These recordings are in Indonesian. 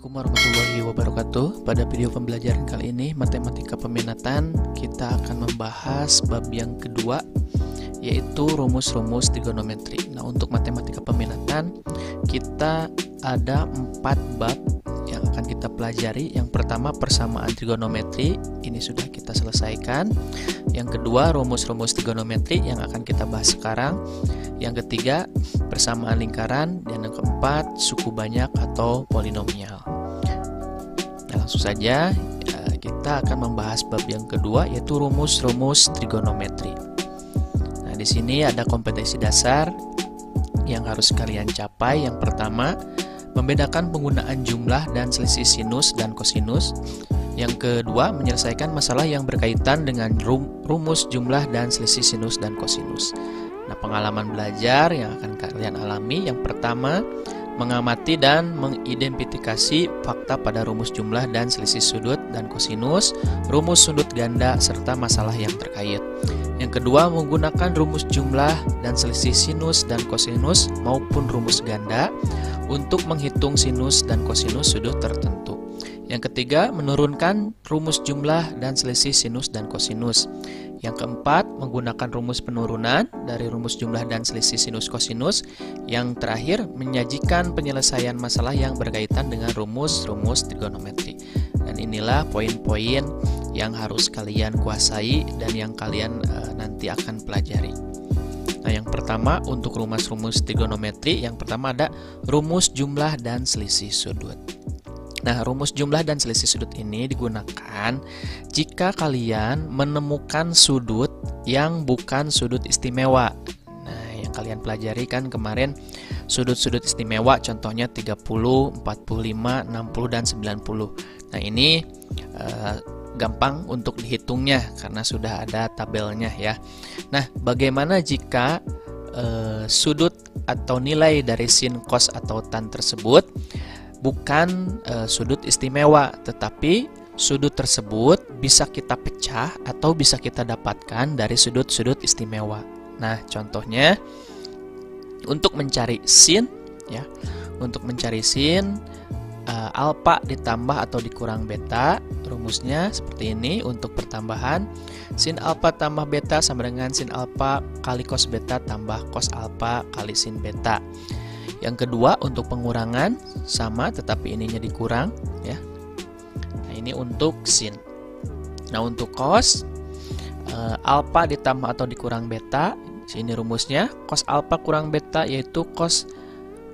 Assalamualaikum warahmatullahi wabarakatuh. Pada video pembelajaran kali ini, matematika peminatan, kita akan membahas bab yang kedua, yaitu rumus-rumus trigonometri. Nah, untuk matematika peminatan, kita ada 4 bab yang akan kita pelajari. Yang pertama, persamaan trigonometri, ini sudah kita selesaikan. Yang kedua, rumus-rumus trigonometri yang akan kita bahas sekarang. Yang ketiga, persamaan lingkaran, dan yang keempat, suku banyak atau polinomial. Nah, langsung saja kita akan membahas bab yang kedua, yaitu rumus-rumus trigonometri. Nah, di sini ada kompetensi dasar yang harus kalian capai. Yang pertama, membedakan penggunaan jumlah dan selisih sinus dan kosinus. Yang kedua, menyelesaikan masalah yang berkaitan dengan rumus jumlah dan selisih sinus dan kosinus. Nah, pengalaman belajar yang akan kalian alami, yang pertama, mengamati dan mengidentifikasi fakta pada rumus jumlah dan selisih sudut dan kosinus, rumus sudut ganda, serta masalah yang terkait. Yang kedua, menggunakan rumus jumlah dan selisih sinus dan kosinus maupun rumus ganda untuk menghitung sinus dan kosinus sudut tertentu. Yang ketiga, menurunkan rumus jumlah dan selisih sinus dan kosinus. Yang keempat, menggunakan rumus penurunan dari rumus jumlah dan selisih sinus kosinus. Yang terakhir, menyajikan penyelesaian masalah yang berkaitan dengan rumus-rumus trigonometri. Dan inilah poin-poin yang harus kalian kuasai dan yang kalian nanti akan pelajari. Nah, yang pertama untuk rumus-rumus trigonometri, yang pertama ada rumus jumlah dan selisih sudut. Nah, rumus jumlah dan selisih sudut ini digunakan jika kalian menemukan sudut yang bukan sudut istimewa. Nah, yang kalian pelajari kan kemarin sudut-sudut istimewa, contohnya 30, 45, 60, dan 90. Nah, ini gampang untuk dihitungnya karena sudah ada tabelnya ya. Nah, bagaimana jika sudut atau nilai dari sin, cos, atau tan tersebut bukan sudut istimewa, tetapi sudut tersebut bisa kita pecah atau bisa kita dapatkan dari sudut-sudut istimewa. Nah, contohnya untuk mencari sin ya. Untuk mencari sin, alfa ditambah atau dikurang beta, rumusnya seperti ini. Untuk pertambahan, sin alfa tambah beta sama dengan sin alfa kali cos beta tambah cos alfa kali sin beta. Yang kedua, untuk pengurangan sama tetapi ininya dikurang ya. Nah, ini untuk sin. Nah, untuk cos, alfa ditambah atau dikurang beta, sini rumusnya cos alfa kurang beta, yaitu cos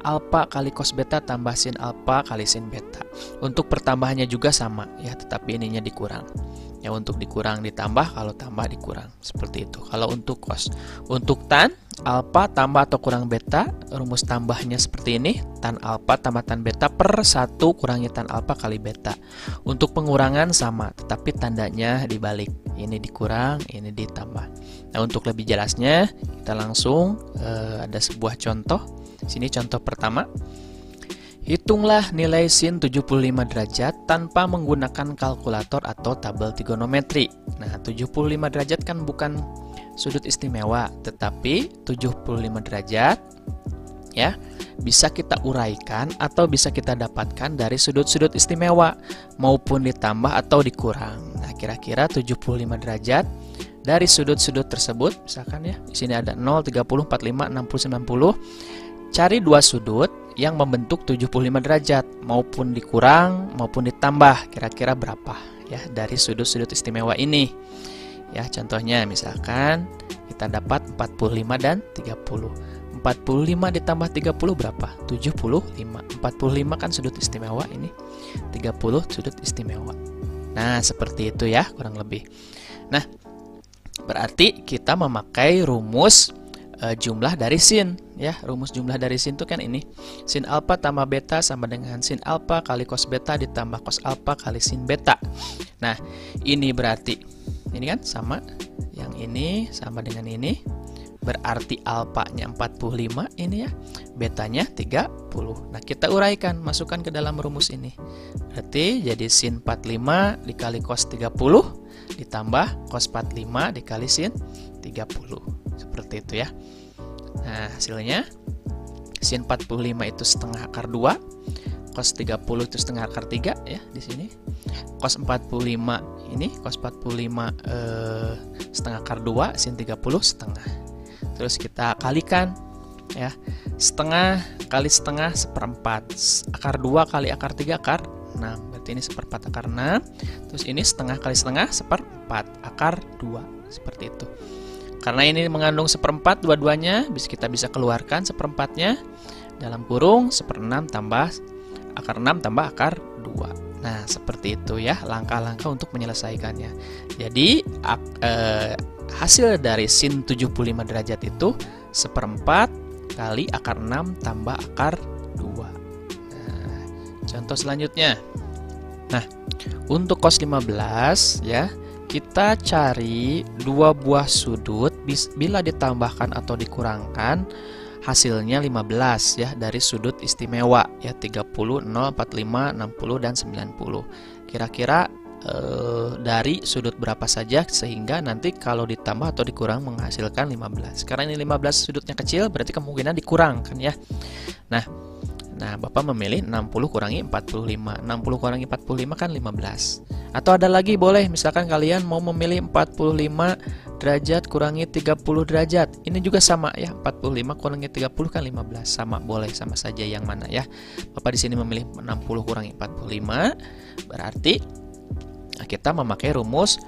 alfa kali cos beta tambah sin alfa kali sin beta. Untuk pertambahannya juga sama ya, tetapi ininya dikurang. Ya, untuk dikurang ditambah, kalau tambah dikurang. Seperti itu. Kalau untuk cos. Untuk tan, alfa tambah atau kurang beta, rumus tambahnya seperti ini. Tan alfa tambah tan beta per 1 kurangi tan alfa kali beta. Untuk pengurangan sama, tetapi tandanya dibalik. Ini dikurang, ini ditambah. Nah, untuk lebih jelasnya, kita langsung ada sebuah contoh. Sini contoh pertama. Hitunglah nilai sin 75 derajat tanpa menggunakan kalkulator atau tabel trigonometri. Nah, 75 derajat kan bukan sudut istimewa, tetapi 75 derajat ya bisa kita uraikan atau bisa kita dapatkan dari sudut-sudut istimewa maupun ditambah atau dikurang. Nah, kira-kira 75 derajat dari sudut-sudut tersebut, misalkan ya, di sini ada 0, 30, 45, 60, 90. Cari dua sudut yang membentuk 75 derajat, maupun dikurang maupun ditambah, kira-kira berapa ya dari sudut-sudut istimewa ini. Ya, contohnya misalkan kita dapat 45 dan 30. 45 ditambah 30 berapa? 75. 45 kan sudut istimewa ini. 30 sudut istimewa. Nah, seperti itu ya kurang lebih. Nah, berarti kita memakai rumus jumlah dari sin ya. Rumus jumlah dari sin itu kan ini, sin alfa tambah beta sama dengan sin alfa kali cos beta ditambah cos alfa kali sin beta. Nah, ini berarti ini kan sama, yang ini sama dengan ini, berarti alfanya 45 ini ya, betanya 30. Nah, kita uraikan, masukkan ke dalam rumus ini. Berarti jadi sin 45 dikali cos 30 ditambah cos 45 dikali sin 30. Seperti itu ya. Nah, hasilnya sin 45 itu setengah akar 2 cos 30 itu setengah akar 3 ya di sini. Cos 45 ini cos 45 setengah akar 2 sin 30 setengah. Terus kita kalikan ya. Setengah kali setengah seperempat. Akar 2 kali akar 3 akar 6. Berarti ini seperempat akar 6. Terus ini setengah kali setengah seperempat akar 2. Seperti itu. Karena ini mengandung seperempat dua-duanya, kita bisa keluarkan seperempatnya dalam kurung 1/6 tambah akar 6 tambah akar 2. Nah, seperti itu ya langkah-langkah untuk menyelesaikannya. Jadi hasil dari sin 75 derajat itu seperempat kali akar 6 tambah akar 2. Nah, contoh selanjutnya. Nah, untuk cos 15 ya, kita cari dua buah sudut bila ditambahkan atau dikurangkan hasilnya 15 ya dari sudut istimewa ya 30, 0, 45, 60 dan 90. Kira-kira dari sudut berapa saja sehingga nanti kalau ditambah atau dikurang menghasilkan 15. Karena ini 15 sudutnya kecil berarti kemungkinan dikurangkan ya. Nah, Bapak memilih 60 kurangi 45. 60 kurangi 45 kan 15. Atau ada lagi boleh, misalkan kalian mau memilih 45 derajat kurangi 30 derajat. Ini juga sama ya, 45 kurangi 30 kan 15. Sama, boleh, sama saja yang mana ya. Bapak di sini memilih 60 kurangi 45. Berarti kita memakai rumus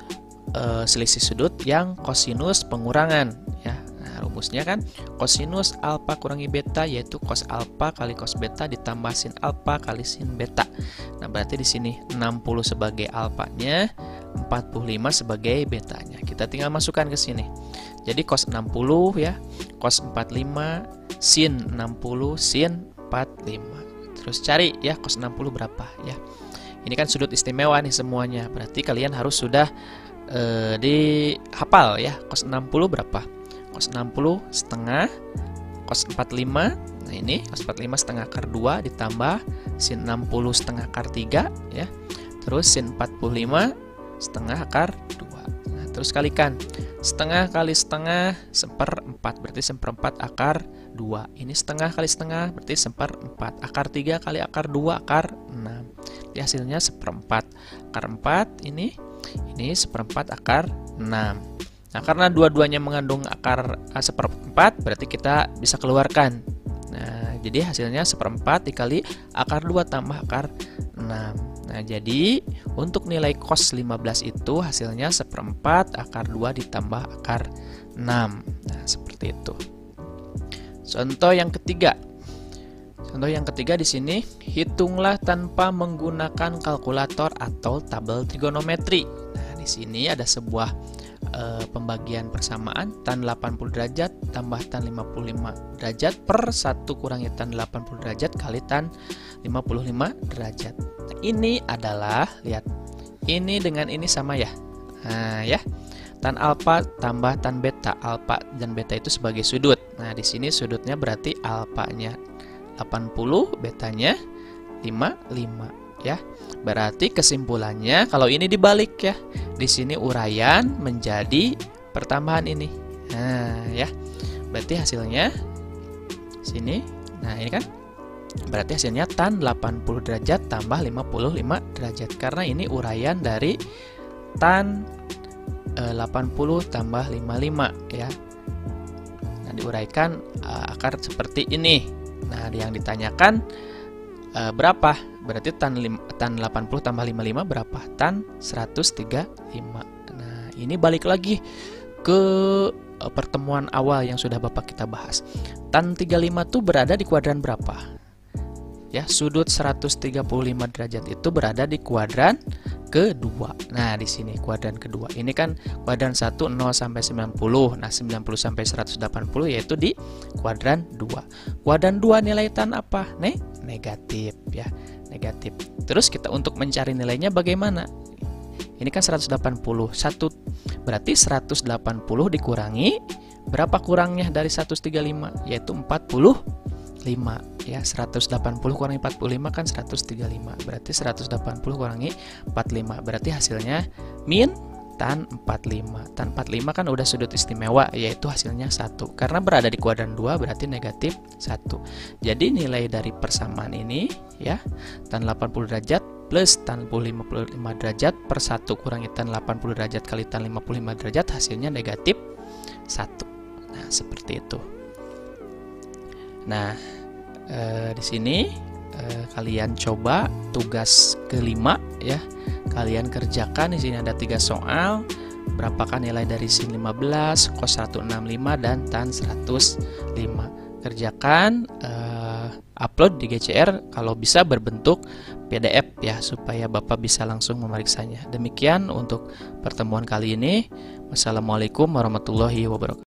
selisih sudut yang kosinus pengurangan ya. Rumusnya kan kosinus alfa kurangi beta, yaitu cos alfa kali cos beta ditambah sin alfa kali sin beta. Nah, berarti di sini 60 sebagai alfanya, 45 sebagai betanya. Kita tinggal masukkan ke sini. Jadi cos 60 ya, cos 45 sin 60 sin 45. Terus cari ya cos 60 berapa ya. Ini kan sudut istimewa nih semuanya. Berarti kalian harus sudah dihafal ya. Cos 60 berapa? Cos 60 setengah cos 45. Nah, ini cos 45 setengah akar 2 ditambah sin 60 setengah akar 3 ya. Terus sin 45 setengah akar 2. Nah, terus kalikan. Setengah kali setengah seperempat, berarti seperempat akar 2. Ini setengah kali setengah berarti seperempat. Akar 3 kali akar 2 akar 6. Jadi hasilnya seperempat. Akar 4 ini seperempat akar 6. Nah, karena dua-duanya mengandung akar seperempat, berarti kita bisa keluarkan. Nah, jadi hasilnya seperempat dikali akar 2 tambah akar 6. Nah, jadi untuk nilai cos 15 itu hasilnya seperempat akar 2 ditambah akar 6. Nah, seperti itu. Contoh yang ketiga. Contoh yang ketiga di sini, hitunglah tanpa menggunakan kalkulator atau tabel trigonometri. Nah, di sini ada sebuah pembagian persamaan tan 80 derajat tambah tan 55 derajat per 1 kurangi tan 80 derajat kali tan 55 derajat. Nah, ini adalah, lihat, ini dengan ini sama ya. Nah, ya. Tan alfa tambah tan beta. Alfa dan beta itu sebagai sudut. Nah, di sini sudutnya berarti alfanya 80, betanya 55 ya. Berarti kesimpulannya kalau ini dibalik ya. Di sini uraian menjadi pertambahan ini. Nah, ya. Berarti hasilnya sini. Nah, ini kan berarti hasilnya tan 80 derajat tambah 55 derajat. Karena ini uraian dari tan 80 tambah 55 ya. Nah, diuraikan akar seperti ini. Nah, yang ditanyakan berapa? Berarti tan 80 tambah 55 berapa? Tan 135. Nah, ini balik lagi ke pertemuan awal yang sudah Bapak kita bahas. Tan 35 itu berada di kuadran berapa? Ya, sudut 135 derajat itu berada di kuadran kedua. Nah, di sini kuadran kedua. Ini kan kuadran 1 0 sampai 90. Nah, 90 sampai 180 yaitu di kuadran 2. Kuadran 2 nilai tan apa? Negatif ya. Negatif. Terus kita untuk mencari nilainya bagaimana? Ini kan 180. Berarti 180 dikurangi berapa kurangnya dari 135? Yaitu 45 ya. 180 kurangi 45 kan 135. Berarti 180 kurangi 45. Berarti hasilnya min tan 45. Tan 45 kan udah sudut istimewa, yaitu hasilnya 1. Karena berada di kuadran 2 berarti negatif 1. Jadi nilai dari persamaan ini ya, tan 80 derajat plus tan 55 derajat per 1 kurangi tan 80 derajat kali tan 55 derajat hasilnya negatif 1. Nah, seperti itu. Nah, di sini kalian coba tugas kelima ya. Kalian kerjakan, di sini ada 3 soal. Berapakah nilai dari sin 15, cos 165 dan tan 105? Kerjakan, upload di GCR kalau bisa berbentuk PDF ya, supaya Bapak bisa langsung memeriksanya. Demikian untuk pertemuan kali ini. Wassalamualaikum warahmatullahi wabarakatuh.